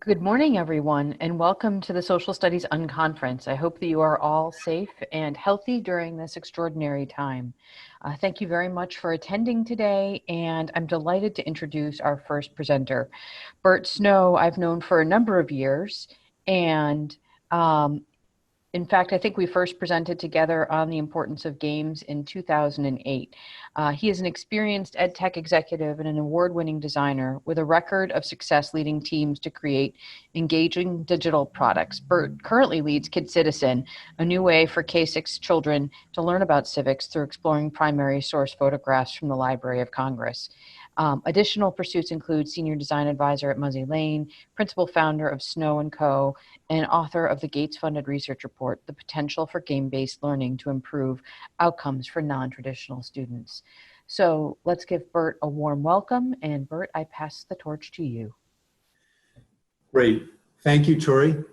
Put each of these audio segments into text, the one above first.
Good morning, everyone, and welcome to the Social Studies Unconference. I hope that you are all safe and healthy during this extraordinary time. Thank you very much for attending today, and I'm delighted to introduce our first presenter. Bert Snow, I've known for a number of years, and in fact, I think we first presented together on the importance of games in 2008. He is an experienced ed tech executive and an award-winning designer with a record of success leading teams to create engaging digital products. Bert currently leads KidCitizen, a new way for K-6 children to learn about civics through exploring primary source photographs from the Library of Congress. Additional pursuits include senior design advisor at Muzzy Lane, principal founder of Snow & Co., and author of the Gates-funded research report, The Potential for Game-Based Learning to Improve Outcomes for Non-Traditional Students. So let's give Bert a warm welcome, and Bert, I pass the torch to you. Great. Thank you, Tori.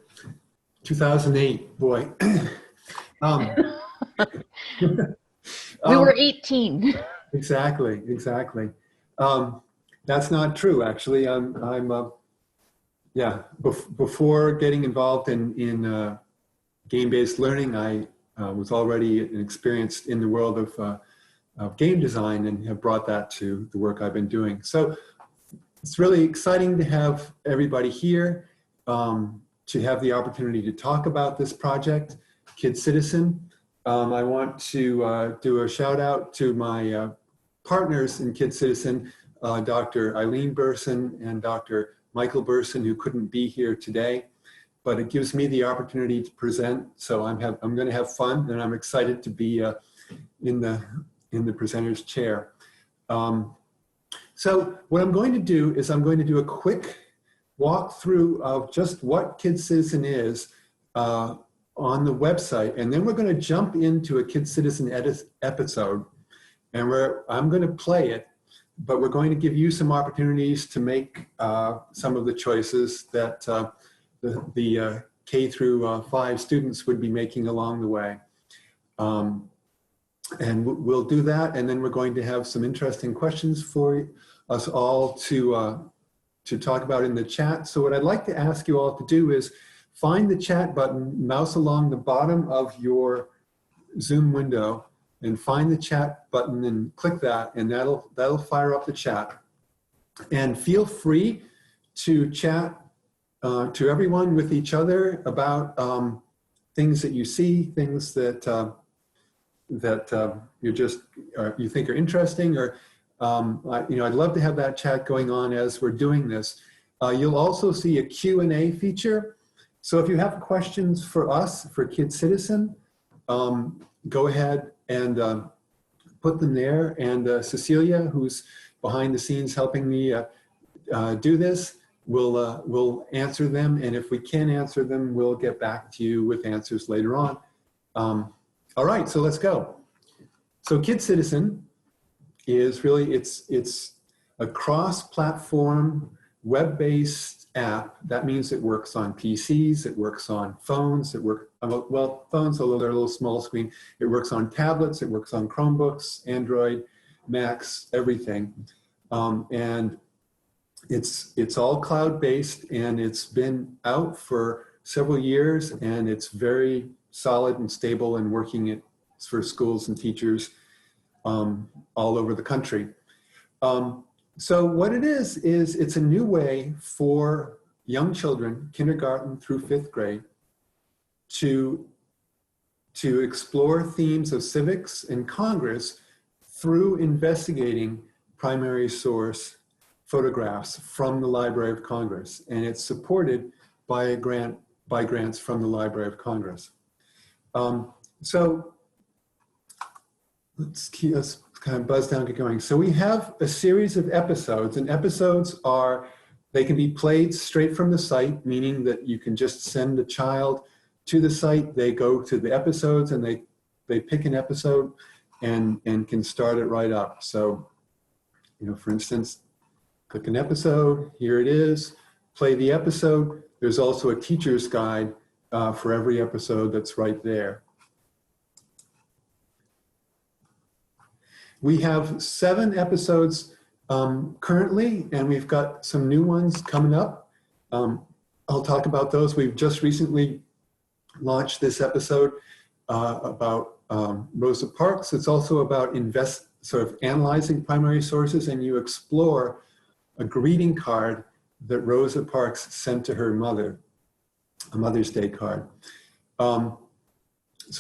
2008, boy. We were 18. Exactly. That's not true, actually. Before getting involved in game-based learning, I was already experienced in the world of game design and have brought that to the work I've been doing. So it's really exciting to have everybody here, to have the opportunity to talk about this project, KidCitizen. I want to do a shout out to my partners in KidCitizen, Dr. Eileen Burson and Dr. Michael Burson, who couldn't be here today, but it gives me the opportunity to present. So I'm going to have fun, and I'm excited to be in the presenter's chair. So what I'm going to do is I'm going to do a quick walkthrough of just what KidCitizen is on the website, and then we're going to jump into a KidCitizen episode, and I'm going to play it, but we're going to give you some opportunities to make some of the choices that the K through 5 students would be making along the way. And we'll do that, and then we're going to have some interesting questions for us all to talk about in the chat. So what I'd like to ask you all to do is find the chat button, mouse along the bottom of your Zoom window, and find the chat button and click that, and that'll fire up the chat. And feel free to chat to everyone with each other about things that you see, things that you think are interesting, or I'd love to have that chat going on as we're doing this. You'll also see a Q&A feature. So if you have questions for us, for KidCitizen, go ahead and put them there. And Cecilia, who's behind the scenes helping me do this, will answer them. And if we can answer them, we'll get back to you with answers later on. All right, so let's go. So KidCitizen is really, it's a cross-platform, web-based app. That means it works on PCs, it works on phones, phones, although they're a little small screen. It works on tablets, it works on Chromebooks, Android, Macs, everything. And it's all cloud-based, and it's been out for several years, and it's very solid and stable and working for schools and teachers all over the country. So what it is it's a new way for young children, kindergarten through 5th grade, to explore themes of civics and Congress through investigating primary source photographs from the Library of Congress. And it's supported by grants from the Library of Congress. So let's kind of buzz down, get going. So we have a series of episodes, and episodes they can be played straight from the site, meaning that you can just send a child to the site, they go to the episodes, and they pick an episode and can start it right up. So, for instance, click an episode, here it is, play the episode. There's also a teacher's guide for every episode that's right there. We have 7 episodes currently, and we've got some new ones coming up. I'll talk about those. We've just recently launched this episode about Rosa Parks. It's also about sort of analyzing primary sources, and you explore a greeting card that Rosa Parks sent to her mother, a Mother's Day card. So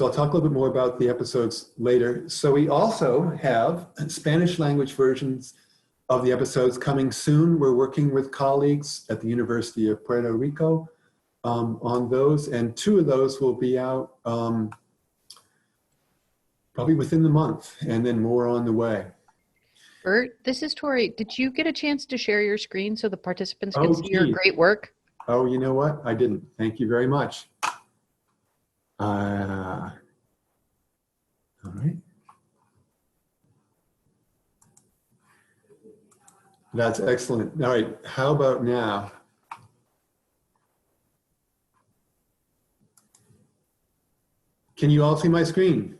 I'll talk a little bit more about the episodes later. So we also have Spanish language versions of the episodes coming soon. We're working with colleagues at the University of Puerto Rico on those, and 2 of those will be out probably within the month, and then more on the way. Bert, this is Tori. Did you get a chance to share your screen so the participants can see geez. your great work? Oh, you know what? I didn't. Thank you very much. All right. That's excellent. All right, how about now? Can you all see my screen?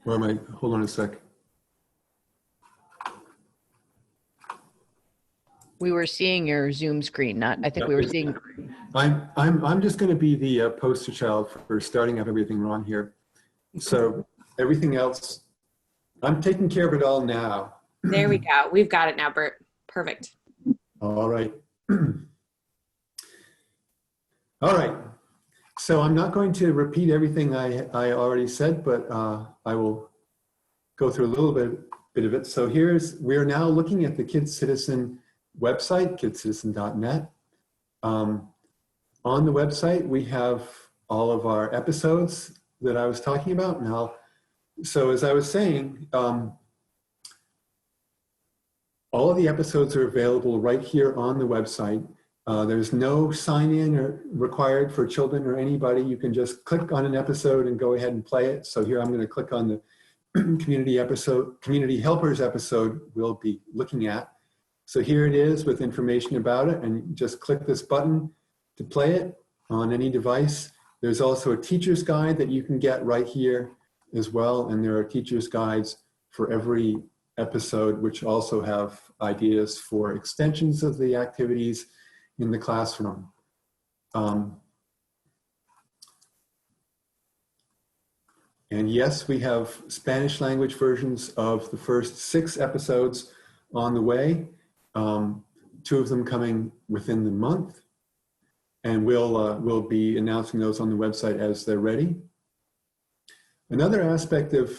Or am I, hold on a sec. We were seeing your Zoom screen, I think we were seeing. I'm just going to be the poster child for starting up everything wrong here. So everything else, I'm taking care of it all now. There we go. We've got it now, Bert. Perfect. All right. All right. So I'm not going to repeat everything I already said, but I will go through a little bit of it. So we are now looking at the KidCitizen website, KidCitizen.net. On the website, we have all of our episodes that I was talking about. Now, so as I was saying, all of the episodes are available right here on the website. There's no sign-in required for children or anybody. You can just click on an episode and go ahead and play it. So here I'm going to click on the community helpers episode we'll be looking at. So here it is with information about it, and just click this button to play it on any device. There's also a teacher's guide that you can get right here as well, and there are teacher's guides for every episode, which also have ideas for extensions of the activities in the classroom. And yes, we have Spanish language versions of the first 6 episodes on the way, 2 of them coming within the month, and we'll be announcing those on the website as they're ready. Another aspect of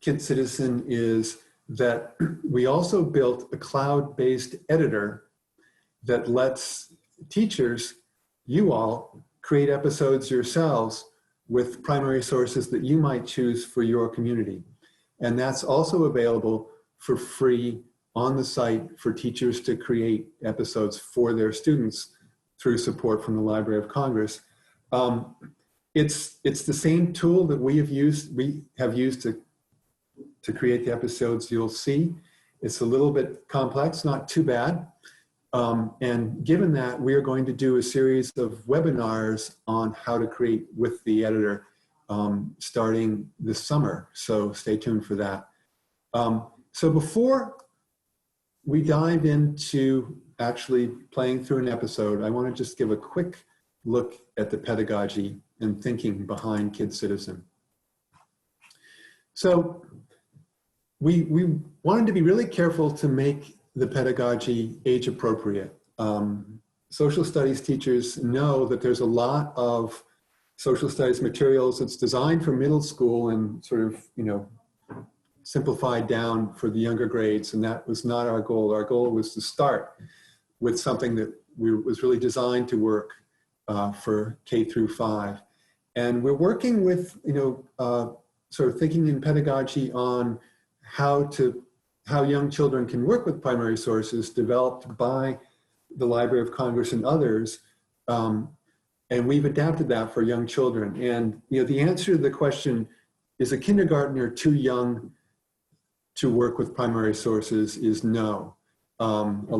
KidCitizen is that we also built a cloud-based editor that lets teachers, you all, create episodes yourselves with primary sources that you might choose for your community. And that's also available for free on the site for teachers to create episodes for their students through support from the Library of Congress. It's the same tool that we have used to create the episodes you'll see. It's a little bit complex, not too bad. And given that, we are going to do a series of webinars on how to create with the editor starting this summer. So stay tuned for that. So before we dive into actually playing through an episode, I want to just give a quick look at the pedagogy and thinking behind KidCitizen. So we wanted to be really careful to make the pedagogy age appropriate. Social studies teachers know that there's a lot of social studies materials that's designed for middle school and sort of, simplified down for the younger grades, and that was not our goal. Our goal was to start with something that was really designed to work for K through 5. And we're working with, sort of thinking in pedagogy on how young children can work with primary sources developed by the Library of Congress and others. And we've adapted that for young children. And the answer to the question, is a kindergartner too young to work with primary sources, is no. A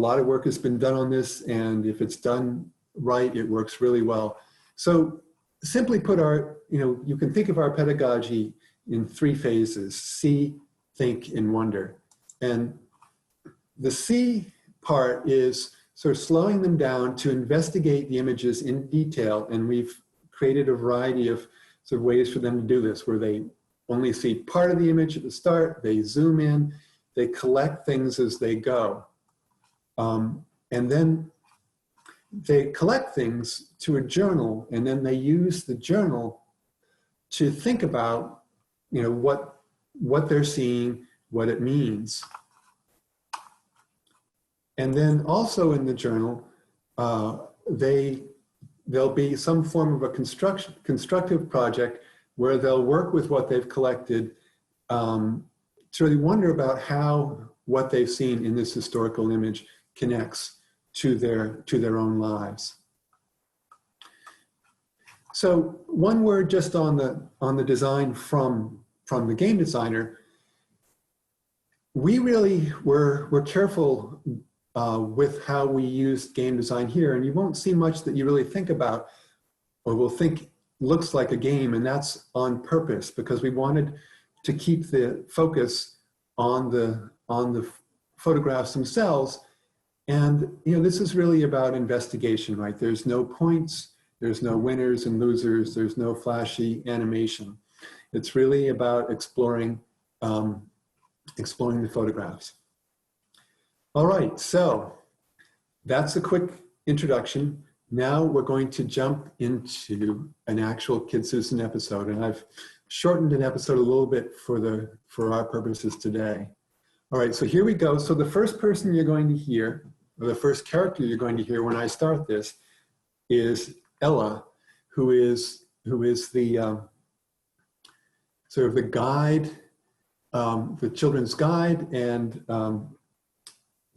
lot of work has been done on this, and if it's done right, it works really well. So simply put, you can think of our pedagogy in 3 phases: see, think, and wonder. And the C part is sort of slowing them down to investigate the images in detail. And we've created a variety of sort of ways for them to do this, where they only see part of the image at the start, they zoom in, they collect things as they go. And then they collect things to a journal, and then they use the journal to think about, you know, what they're seeing, what it means. And then also in the journal, there'll be some form of a constructive project where they'll work with what they've collected to really wonder about how what they've seen in this historical image connects to their own lives. So one word just on the design from the game designer. We really were careful with how we used game design here, and you won't see much that you really think about or will think looks like a game, and that's on purpose because we wanted to keep the focus on the photographs themselves. And you know, this is really about investigation, right? There's no points, there's no winners and losers, there's no flashy animation. It's really about exploring the photographs. All right, so that's a quick introduction. Now we're going to jump into an actual KidCitizen episode, and I've shortened an episode a little bit for our purposes today. All right, so here we go. So the first person you're going to hear, or the first character you're going to hear when I start this, is Ella, who is the sort of the guide, the children's guide, and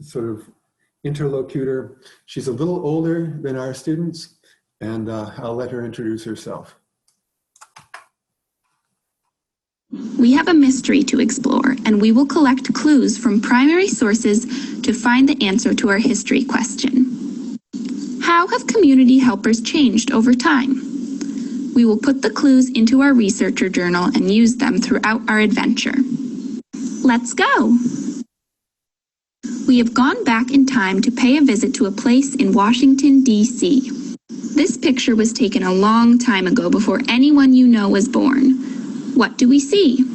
sort of interlocutor. She's a little older than our students, and I'll let her introduce herself. We have a mystery to explore, and we will collect clues from primary sources to find the answer to our history question. How have community helpers changed over time? We will put the clues into our researcher journal and use them throughout our adventure. Let's go! We have gone back in time to pay a visit to a place in Washington, D.C. This picture was taken a long time ago before anyone you know was born. What do we see?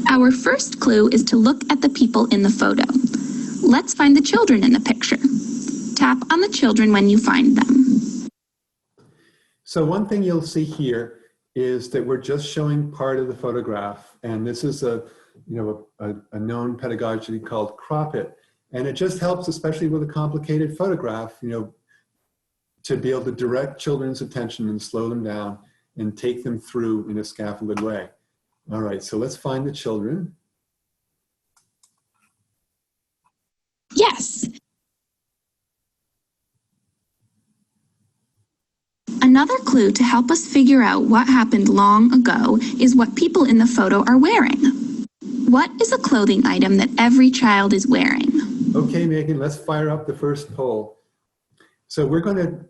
Our first clue is to look at the people in the photo. Let's find the children in the picture. Tap on the children when you find them. So one thing you'll see here is that we're just showing part of the photograph, and this is a known pedagogy called crop it, and it just helps, especially with a complicated photograph, to be able to direct children's attention and slow them down and take them through in a scaffolded way. All right, so let's find the children. Yes. Another clue to help us figure out what happened long ago is what people in the photo are wearing. What is a clothing item that every child is wearing? Okay, Megan, let's fire up the first poll. So we're going to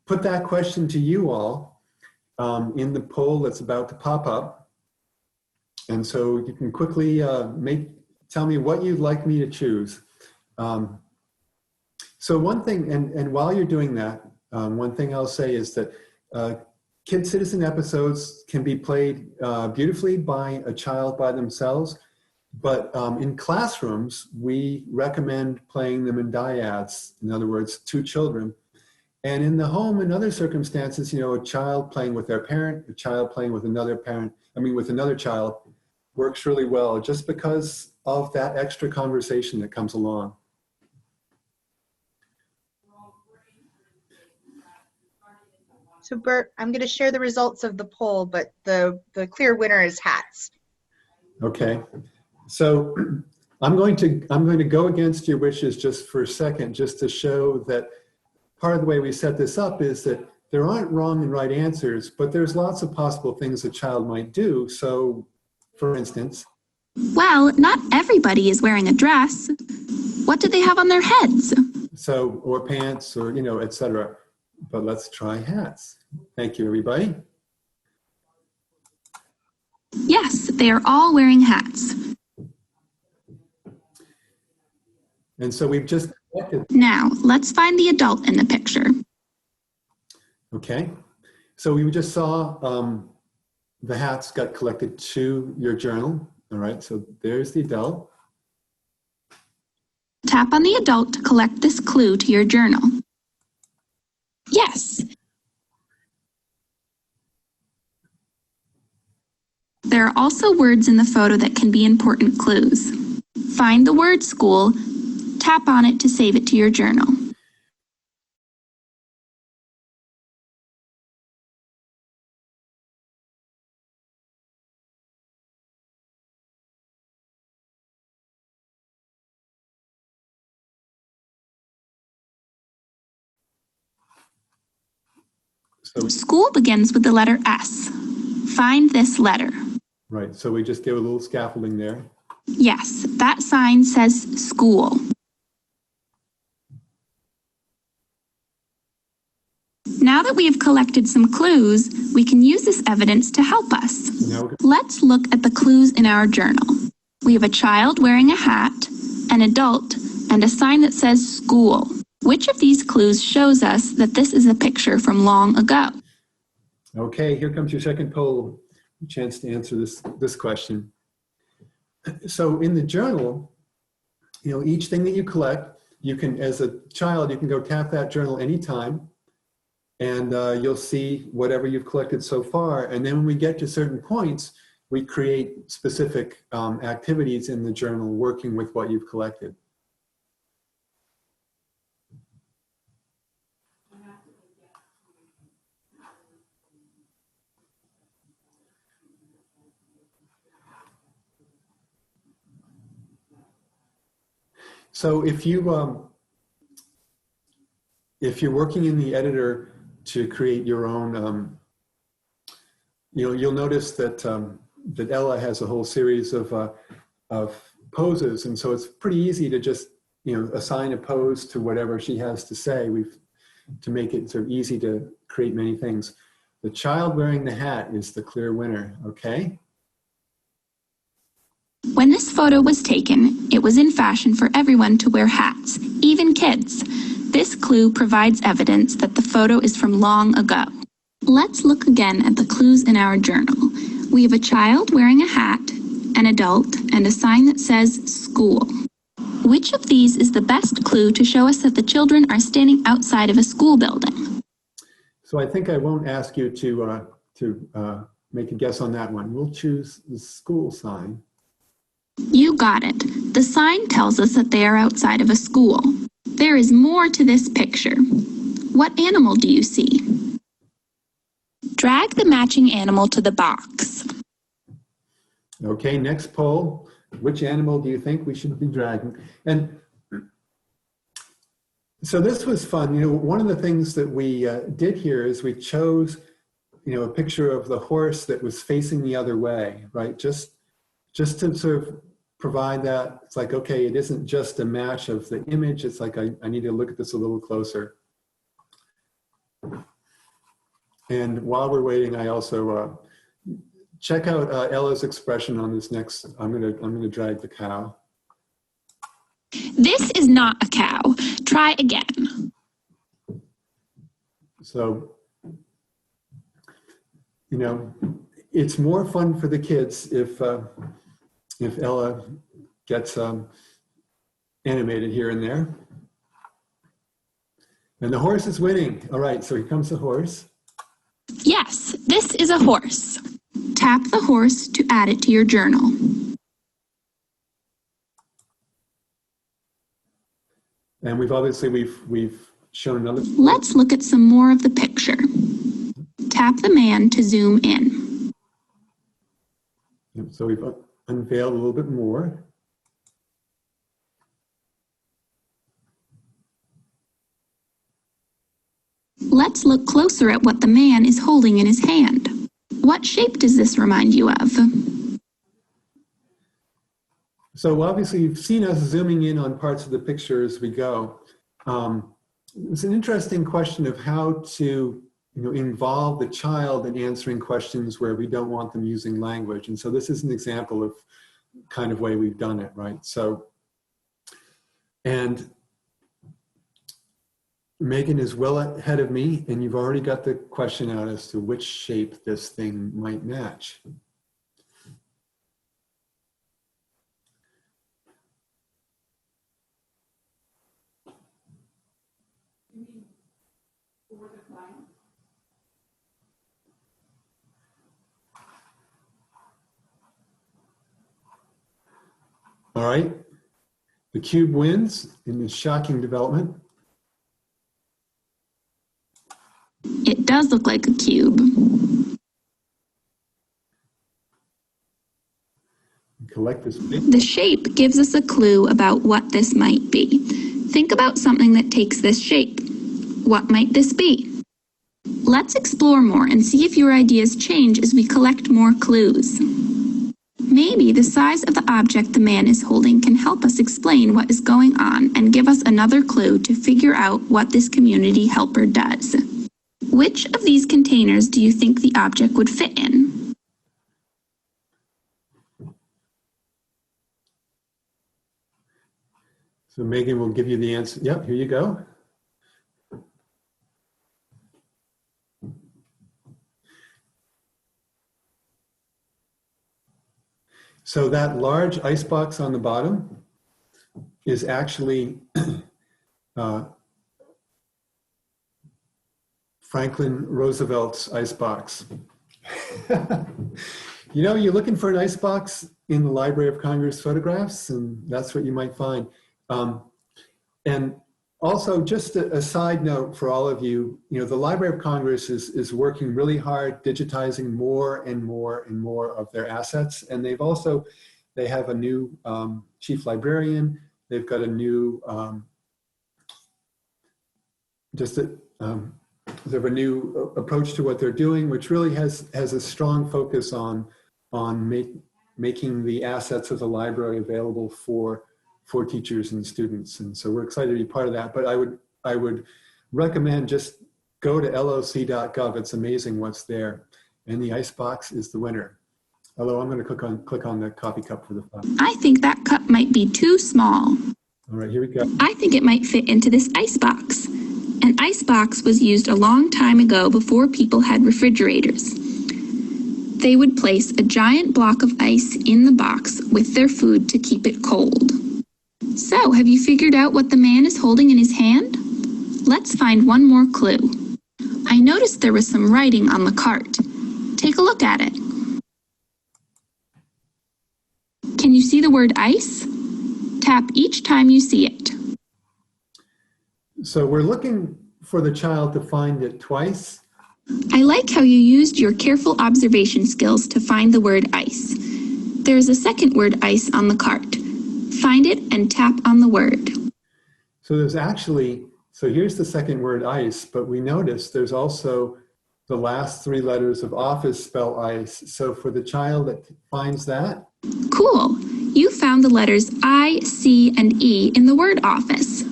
put that question to you all in the poll that's about to pop up. And so you can quickly tell me what you'd like me to choose. So one thing, and while you're doing that, one thing I'll say is that KidCitizen episodes can be played beautifully by a child by themselves, but in classrooms, we recommend playing them in dyads, in other words, two children. And in the home, in other circumstances, a child playing with their parent, a child playing with another parent, with another child, works really well just because of that extra conversation that comes along. So Bert, I'm going to share the results of the poll, but the clear winner is hats. Okay, so I'm going to go against your wishes just for a second, just to show that part of the way we set this up is that there aren't wrong and right answers, but there's lots of possible things a child might do. So, for instance, well, not everybody is wearing a dress. What do they have on their heads? So, or pants, or etc. But let's try hats. Thank you, everybody. Yes, they are all wearing hats. And so we've just collected. Now, let's find the adult in the picture. Okay, so we just saw the hats got collected to your journal. All right, so there's the adult. Tap on the adult to collect this clue to your journal. Yes. There are also words in the photo that can be important clues. Find the word school, tap on it to save it to your journal. So, School begins with the letter S. Find this letter. right, so we just gave a little scaffolding there. Yes, that sign says school. Now that we have collected some clues, we can use this evidence to help us. Now, Let's look at the clues in our journal. We have a child wearing a hat, an adult, and a sign that says school. Which of these clues shows us that this is a picture from long ago? okay, here comes your second poll, chance to answer this question. So in the journal, you know, each thing that you collect, you can, as a child, you can go tap that journal anytime, and you'll see whatever you've collected so far. And then when we get to certain points, we create specific activities in the journal working with what you've collected. So if you're working in the editor to create your own, you'll notice that that Ella has a whole series of poses, and so it's pretty easy to just assign a pose to whatever she has to say. To make it sort of easy to create many things. The child wearing the hat is the clear winner. Okay. When this photo was taken, it was in fashion for everyone to wear hats, even kids. This clue provides evidence that the photo is from long ago. Let's look again at the clues in our journal. We have a child wearing a hat, an adult, and a sign that says school. Which of these is the best clue to show us that the children are standing outside of a school building? So I think I won't ask you to make a guess on that one. We'll choose the school sign. You got it. The sign tells us that they are outside of a school. There is more to this picture. What animal do you see? Drag the matching animal to the box. Okay, next poll. Which animal do you think we should be dragging? And so this was fun. One of the things that we did here is we chose, a picture of the horse that was facing the other way, right? Just to sort of provide that, it's like, okay, it isn't just a match of the image. It's like, I need to look at this a little closer. And while we're waiting, I also check out Ella's expression on this next. I'm gonna drag the cow. This is not a cow. Try again. So, it's more fun for the kids if Ella gets animated here and there. And the horse is winning. All right, so here comes the horse. Yes, this is a horse. Tap the horse to add it to your journal. And we've shown another. Let's look at some more of the picture. Tap the man to zoom in. So we've unveiled a little bit more. Let's look closer at what the man is holding in his hand. What shape does this remind you of? So obviously you've seen us zooming in on parts of the picture as we go. It's an interesting question of how to involve the child in answering questions where we don't want them using language. And so this is an example of kind of way we've done it, right? So And Megan is well ahead of me, and you've already got the question out as to which shape this thing might match. All right, the cube wins in this shocking development. It does look like a cube. Collect this. The shape gives us a clue about what this might be. Think about something that takes this shape. What might this be? Let's explore more and see if your ideas change as we collect more clues. Maybe the size of the object the man is holding can help us explain what is going on and give us another clue to figure out what this community helper does. Which of these containers do you think the object would fit in? So Megan will give you the answer. Yep, here you go. So that large icebox on the bottom is actually Franklin Roosevelt's icebox. You know, you're looking for an icebox in the Library of Congress photographs, and that's what you might find. And also, just a side note for all of you, the Library of Congress is working really hard digitizing more and more and more of their assets. And they have a new chief librarian. They've got a new, they have a new approach to what they're doing, which really has a strong focus on making the assets of the library available for teachers and students. And so we're excited to be part of that. But I would recommend just go to loc.gov. It's amazing what's there. And the icebox is the winner. Although I'm going to click on the coffee cup for the file. I think that cup might be too small. All right, here we go. I think it might fit into this icebox. An icebox was used a long time ago before people had refrigerators. They would place a giant block of ice in the box with their food to keep it cold. So, have you figured out what the man is holding in his hand? Let's find one more clue. I noticed there was some writing on the cart. Take a look at it. Can you see the word ice? Tap each time you see it. So we're looking for the child to find it twice. I like how you used your careful observation skills to find the word ice. There's a second word ice on the cart. Find it and tap on the word. So here's the second word ice, but we notice there's also the last three letters of office spell ice. So for the child that finds that. Cool. You found the letters I, C, and E in the word office.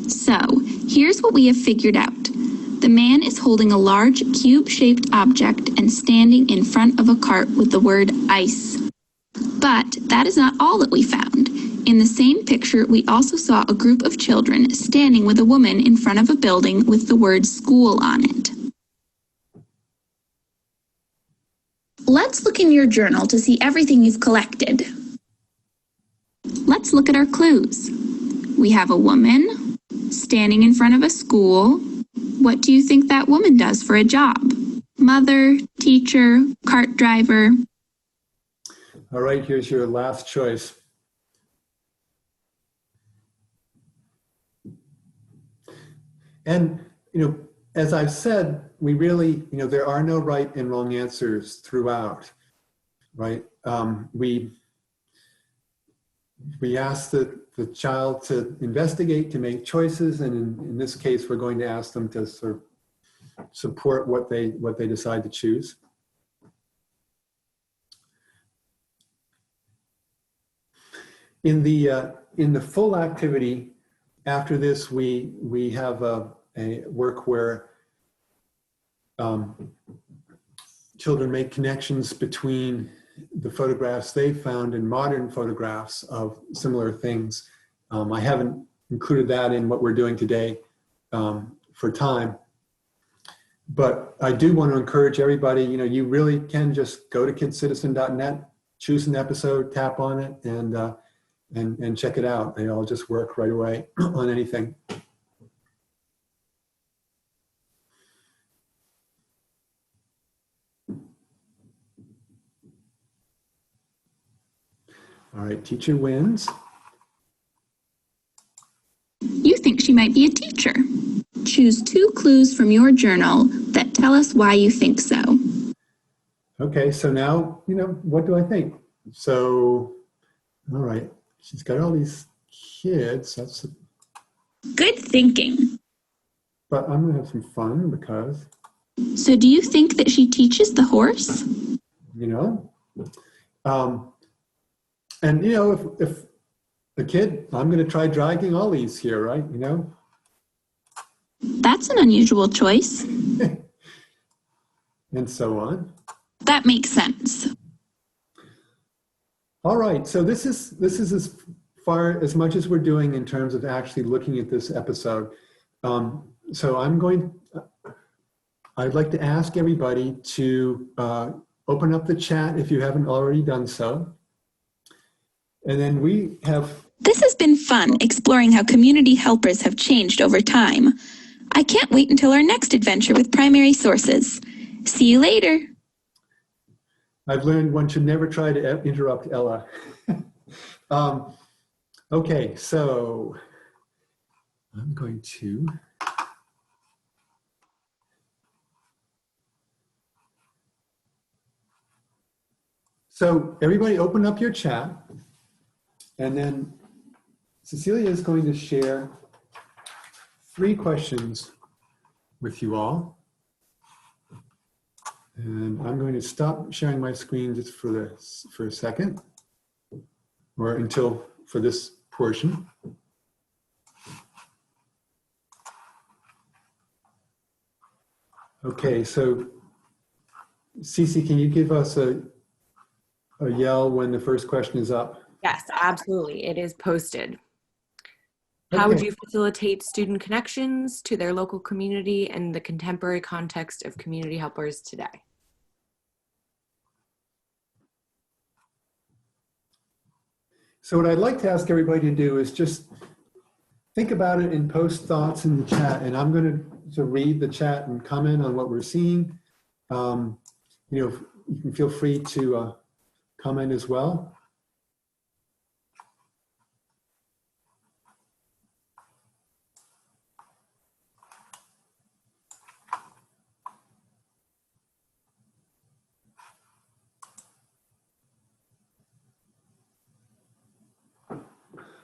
So here's what we have figured out. The man is holding a large cube-shaped object and standing in front of a cart with the word ice. But that is not all that we found. In the same picture, we also saw a group of children standing with a woman in front of a building with the word school on it. Let's look in your journal to see everything you've collected. Let's look at our clues. We have a woman standing in front of a school. What do you think that woman does for a job? Mother, teacher, cart driver. All right, here's your last choice. And, as I've said, we really, there are no right and wrong answers throughout, right? We ask the child to investigate, to make choices, and in this case, we're going to ask them to sort of support what they decide to choose. In the full activity, after this, we have a work where children make connections between the photographs they found in modern photographs of similar things. I haven't included that in what we're doing today for time. But I do want to encourage everybody, you really can just go to KidCitizen.net, choose an episode, tap on it, and check it out. They all just work right away on anything. All right, teacher wins. You think she might be a teacher. Choose 2 clues from your journal that tell us why you think so. Okay, so now, what do I think? So, all right, she's got all these kids. That's Good thinking. But I'm gonna have some fun because, So do you think that she teaches the horse? And if the kid, I'm gonna try dragging Ollie's here, right? That's an unusual choice. And so on. That makes sense. All right, so this is as much as we're doing in terms of actually looking at this episode. So I'd like to ask everybody to open up the chat if you haven't already done so. And then we have... This has been fun, exploring how community helpers have changed over time. I can't wait until our next adventure with primary sources. See you later. I've learned one should never try to interrupt Ella. Okay, so I'm going to... So everybody open up your chat, and then Cecilia is going to share 3 questions with you all. And I'm going to stop sharing my screen just for a second, or until for this portion. Okay, so Cece, can you give us a yell when the first question is up? Yes, absolutely. It is posted. How would you facilitate student connections to their local community and the contemporary context of community helpers today? So what I'd like to ask everybody to do is just think about it and post thoughts in the chat. And I'm going to read the chat and comment on what we're seeing. You can feel free to comment as well.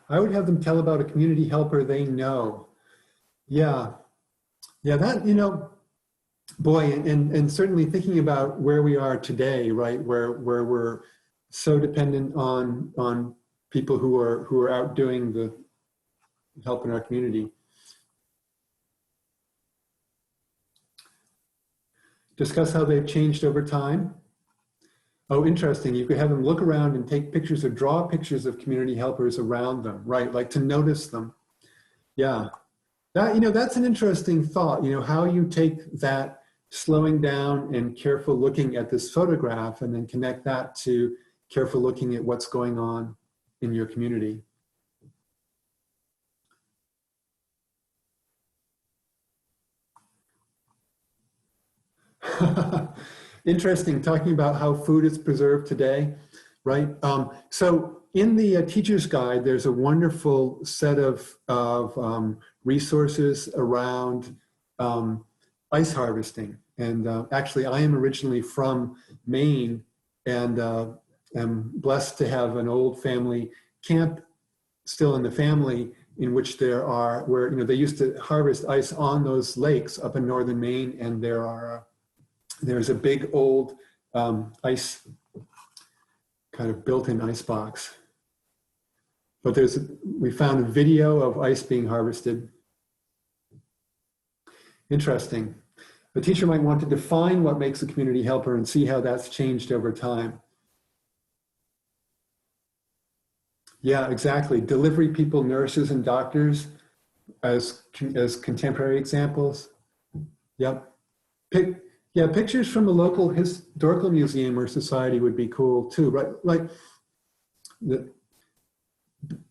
I would have them tell about a community helper they know. Yeah, that, boy, and certainly thinking about where we are today, right, where we're so dependent on people who are out doing the help in our community. Discuss how they've changed over time. Oh, interesting. You could have them look around and take pictures or draw pictures of community helpers around them, right? Like to notice them. Yeah. That's an interesting thought, how you take that slowing down and careful looking at this photograph and then connect that to careful looking at what's going on in your community. Interesting, talking about how food is preserved today, right? So in the teacher's guide, there's a wonderful set of resources around ice harvesting. And actually, I am originally from Maine and am blessed to have an old family camp still in the family in which where they used to harvest ice on those lakes up in northern Maine, and there's a big old ice, kind of built-in ice box. But we found a video of ice being harvested. Interesting. The teacher might want to define what makes a community helper and see how that's changed over time. Yeah, exactly. Delivery people, nurses and doctors as contemporary examples. Yep. Yeah, pictures from a local historical museum or society would be cool too, right?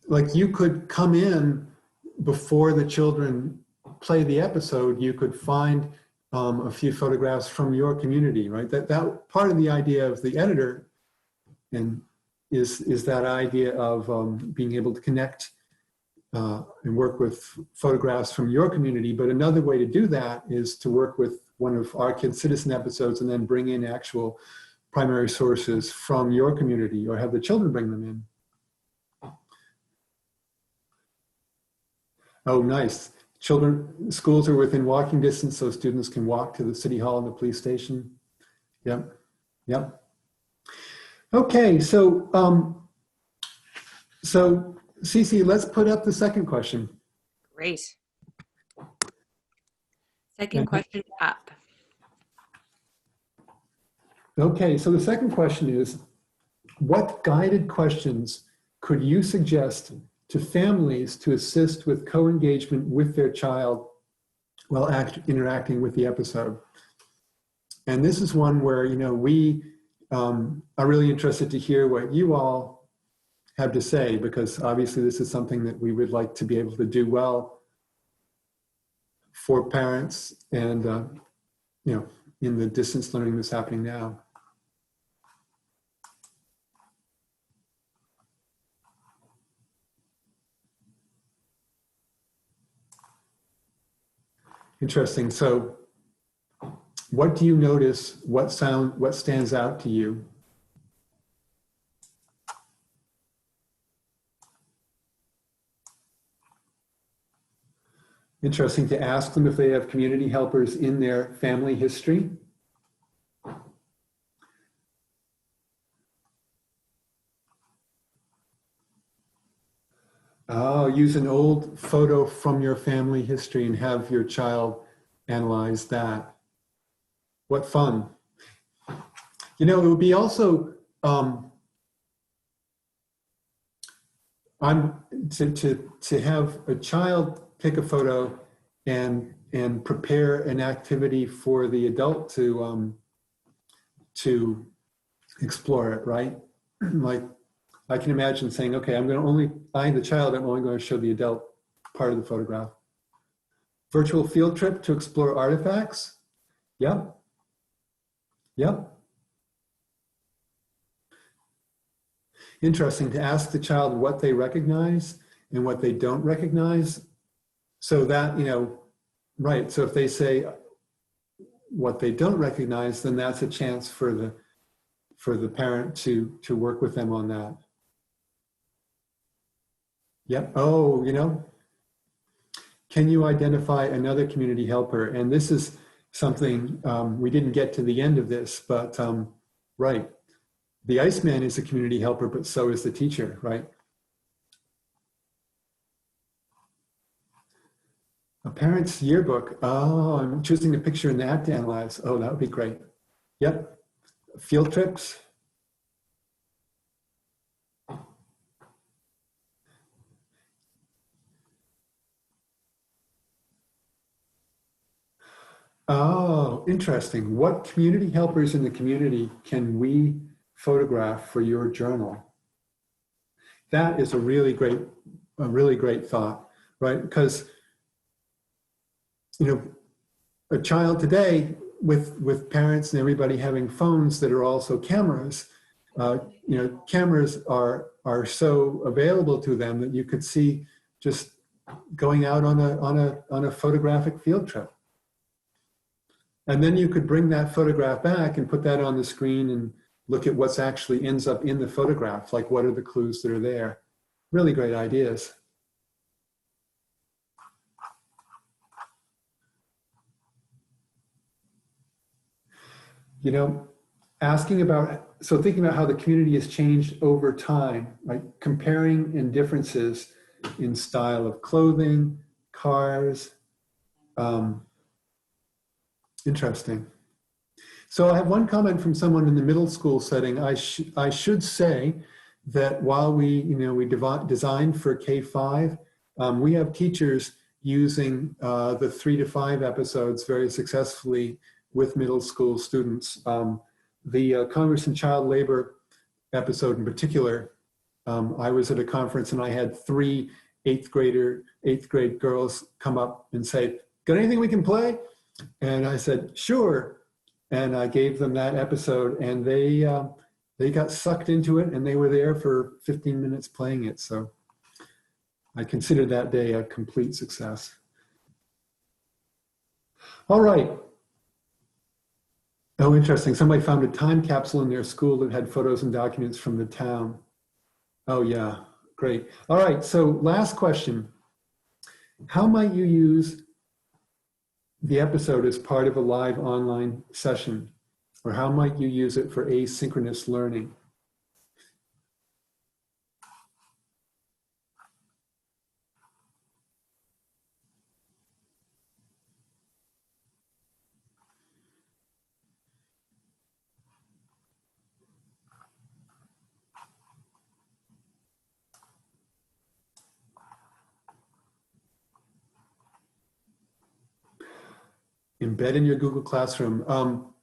Like you could come in before the children play the episode, you could find a few photographs from your community, right? That part of the idea of the editor and is that idea of being able to connect and work with photographs from your community. But another way to do that is to work with one of our KidCitizen episodes and then bring in actual primary sources from your community or have the children bring them in. Oh, nice. Schools are within walking distance, so students can walk to the city hall and the police station. Yep, yep. Okay, so Cece, let's put up the second question. Great. Second question up. Okay, so the second question is, what guided questions could you suggest to families to assist with co-engagement with their child while interacting with the episode? And this is one where, you know, we are really interested to hear what you all have to say, because obviously this is something that we would like to be able to do well for parents and, you know, in the distance learning that's happening now. Interesting. So what do you notice? What stands out to you? Interesting to ask them if they have community helpers in their family history. Oh, use an old photo from your family history and have your child analyze that. What fun. You know, it would be also, to have a child pick a photo and prepare an activity for the adult to explore it, right? Like, I can imagine saying, okay, I'm only going to show the adult part of the photograph. Virtual field trip to explore artifacts. Yep. Yep. Interesting to ask the child what they recognize and what they don't recognize. So that, you know, right. So if they say what they don't recognize, then that's a chance for the parent to work with them on that. Yep. Oh, you know, can you identify another community helper? And this is something, we didn't get to the end of this, but right. The Iceman is a community helper, but so is the teacher, right? A parent's yearbook. Oh, I'm choosing a picture in that to analyze. Oh, that would be great. Yep. Field trips. Oh, interesting. What community helpers in the community can we photograph for your journal? That is a really great thought, right? Because, you know, a child today with parents and everybody having phones that are also cameras, you know, cameras are so available to them that you could see just going out on a photographic field trip. And then you could bring that photograph back and put that on the screen and look at what's actually ends up in the photograph, like what are the clues that are there. Really great ideas. You know, thinking about how the community has changed over time, right? Comparing and differences in style of clothing, cars. Interesting. So I have one comment from someone in the middle school setting. I should say that while we designed for K-5, we have teachers using the 3 to 5 episodes very successfully with middle school students. The Congress and Child Labor episode in particular, I was at a conference and I had 3 eighth grade girls come up and say, "Got anything we can play?" And I said, "Sure." And I gave them that episode, and they got sucked into it, and they were there for 15 minutes playing it. So I considered that day a complete success. All right. Oh, interesting. Somebody found a time capsule in their school that had photos and documents from the town. Oh, yeah. Great. All right. So last question. How might you use the episode as part of a live online session? Or how might you use it for asynchronous learning? Embed in your Google Classroom.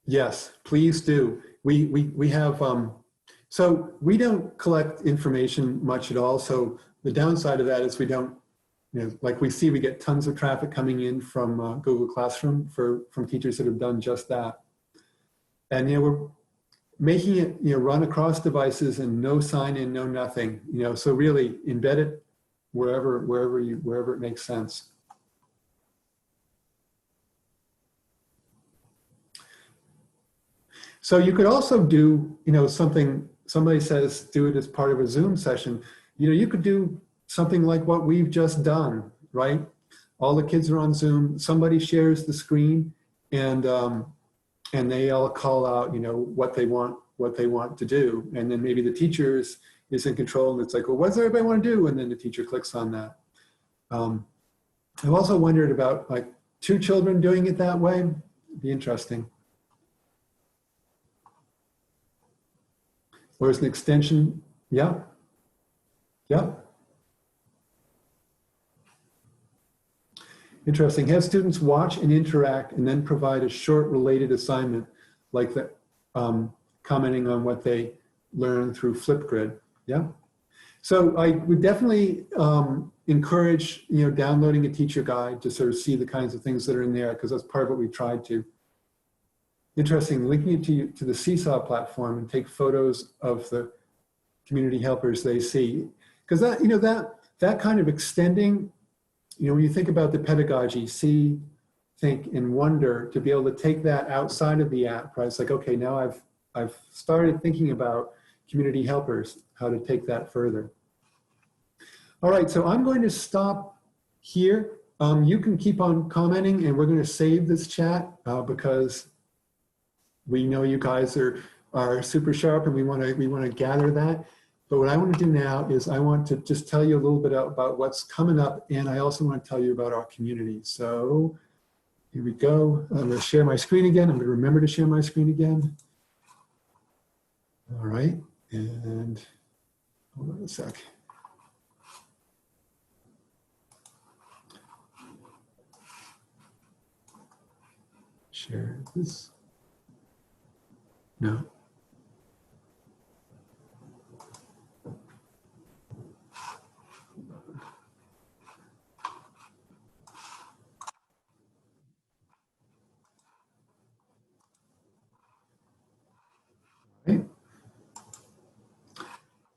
Yes, please do. We have, so we don't collect information much at all. So the downside of that is we don't, like we get tons of traffic coming in from Google Classroom from teachers that have done just that. And we're making it run across devices and no sign in, no nothing. So really embed it wherever it makes sense. So you could also do, something, somebody says, do it as part of a Zoom session. You could do something like what we've just done, right? All the kids are on Zoom, somebody shares the screen, and they all call out, what they want to do. And then maybe the teacher is in control, and it's like, well, what does everybody want to do? And then the teacher clicks on that. I've also wondered about like 2 children doing it that way. It'd be interesting. Or as an extension, yeah. Interesting. Have students watch and interact and then provide a short related assignment like that, commenting on what they learned through Flipgrid. Yeah. So I would definitely encourage, downloading a teacher guide to sort of see the kinds of things that are in there, because that's part of what we tried to. Interesting, linking it to the Seesaw platform and take photos of the community helpers they see. Because that kind of extending, when you think about the pedagogy, see, think, and wonder, to be able to take that outside of the app, right? It's like, okay, now I've started thinking about community helpers, how to take that further. All right, so I'm going to stop here. You can keep on commenting, and we're going to save this chat because we know you guys are super sharp, and we want to gather that. But what I want to do now is I want to just tell you a little bit about what's coming up, and I also want to tell you about our community. So here we go. I'm going to share my screen again. I'm going to remember to share my screen again. All right, and hold on a sec. Share this. No.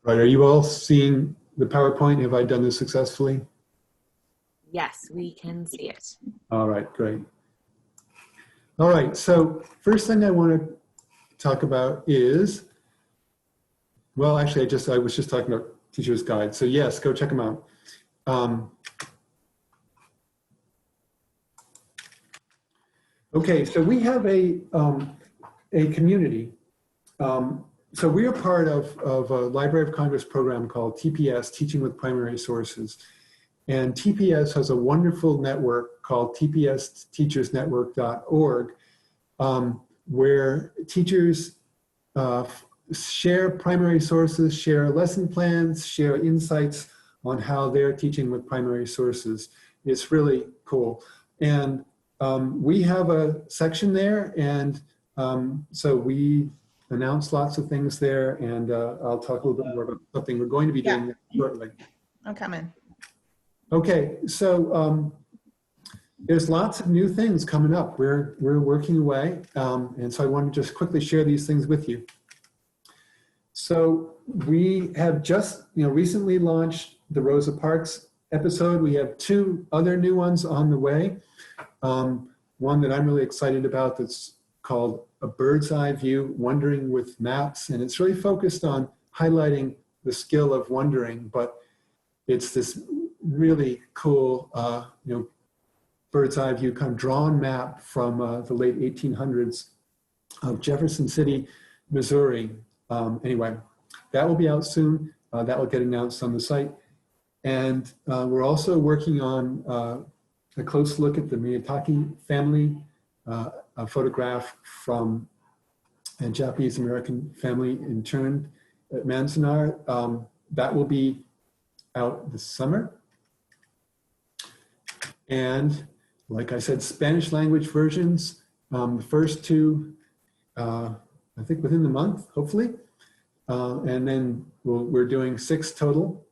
Right, are you all seeing the PowerPoint? Have I done this successfully? Yes, we can see it. All right, great. All right, so first thing I want to talk about is, well, actually, I was just talking about Teacher's Guide. So yes, go check them out. Okay, so we have a community. So we are part of a Library of Congress program called TPS, Teaching with Primary Sources. And TPS has a wonderful network called tpsteachersnetwork.org, where teachers share primary sources, share lesson plans, share insights on how they're teaching with primary sources. It's really cool. And we have a section there, and so we announce lots of things there, and I'll talk a little bit more about something we're going to be doing shortly. I'm coming. Okay, so there's lots of new things coming up. We're working away, and so I want to just quickly share these things with you. So we have just recently launched the Rosa Parks episode. We have 2 other new ones on the way. One that I'm really excited about that's called A Bird's Eye View, Wondering with Maps, and it's really focused on highlighting the skill of wondering, but it's this really cool, bird's eye view kind of drawn map from the late 1800s of Jefferson City, Missouri. Anyway, that will be out soon. That will get announced on the site. And we're also working on a close look at the Miyatake family, a photograph from a Japanese American family interned at Manzanar. That will be out this summer. And like I said, Spanish language versions, the first 2, I think within the month, hopefully. And then we're doing 6 total.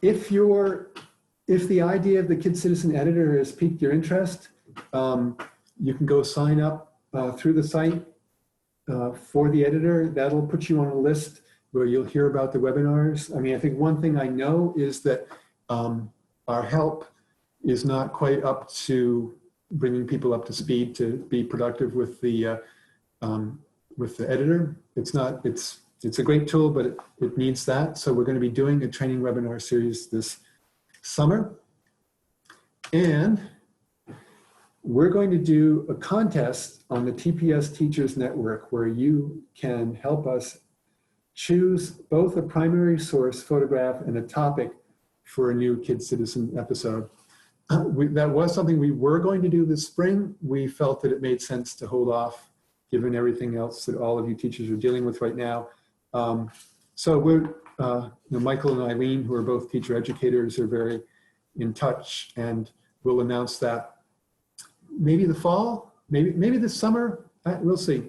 If the idea of the KidCitizen Editor has piqued your interest, you can go sign up through the site for the editor. That'll put you on a list where you'll hear about the webinars. I mean, I think one thing I know is that our help is not quite up to bringing people up to speed to be productive with the editor. It's a great tool, but it needs that. So we're going to be doing a training webinar series this summer. And we're going to do a contest on the TPS Teachers Network where you can help us choose both a primary source photograph and a topic for a new KidCitizen episode. That was something we were going to do this spring. We felt that it made sense to hold off given everything else that all of you teachers are dealing with right now. So we're, Michael and Eileen, who are both teacher educators, are very in touch, and we'll announce that maybe the fall, maybe this summer, we'll see.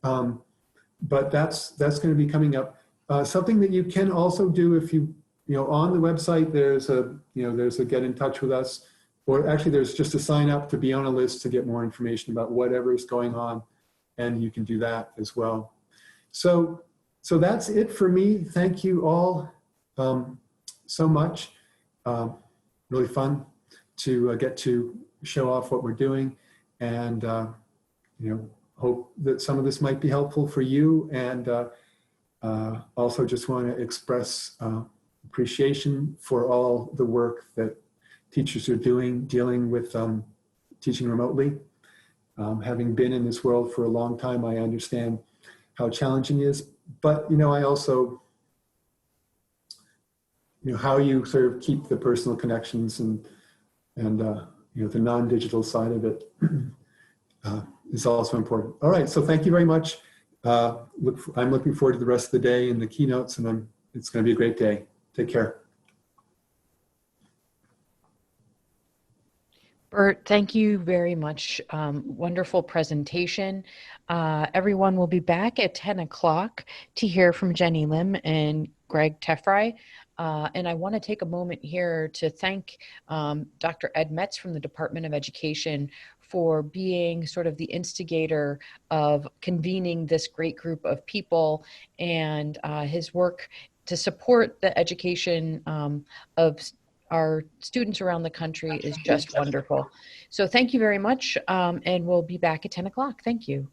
But that's going to be coming up. Something that you can also do if on the website, there's a get in touch with us, or actually there's just a sign up to be on a list to get more information about whatever is going on, and you can do that as well. So that's it for me. Thank you all so much. Really fun to get to show off what we're doing, and hope that some of this might be helpful for you, and also just want to express appreciation for all the work that teachers are doing, dealing with teaching remotely. Having been in this world for a long time, I understand how challenging it is, but I also, how you sort of keep the personal connections and the non-digital side of it is also important. All right, so thank you very much. I'm looking forward to the rest of the day and the keynotes, and it's going to be a great day. Take care. Bert, thank you very much. Wonderful presentation. Everyone will be back at 10 o'clock to hear from Jenny Lim and Greg Teffrey. And I want to take a moment here to thank Dr. Ed Metz from the Department of Education for being sort of the instigator of convening this great group of people, and his work to support the education of our students around the country is just wonderful. So thank you very much, and we'll be back at 10 o'clock. Thank you.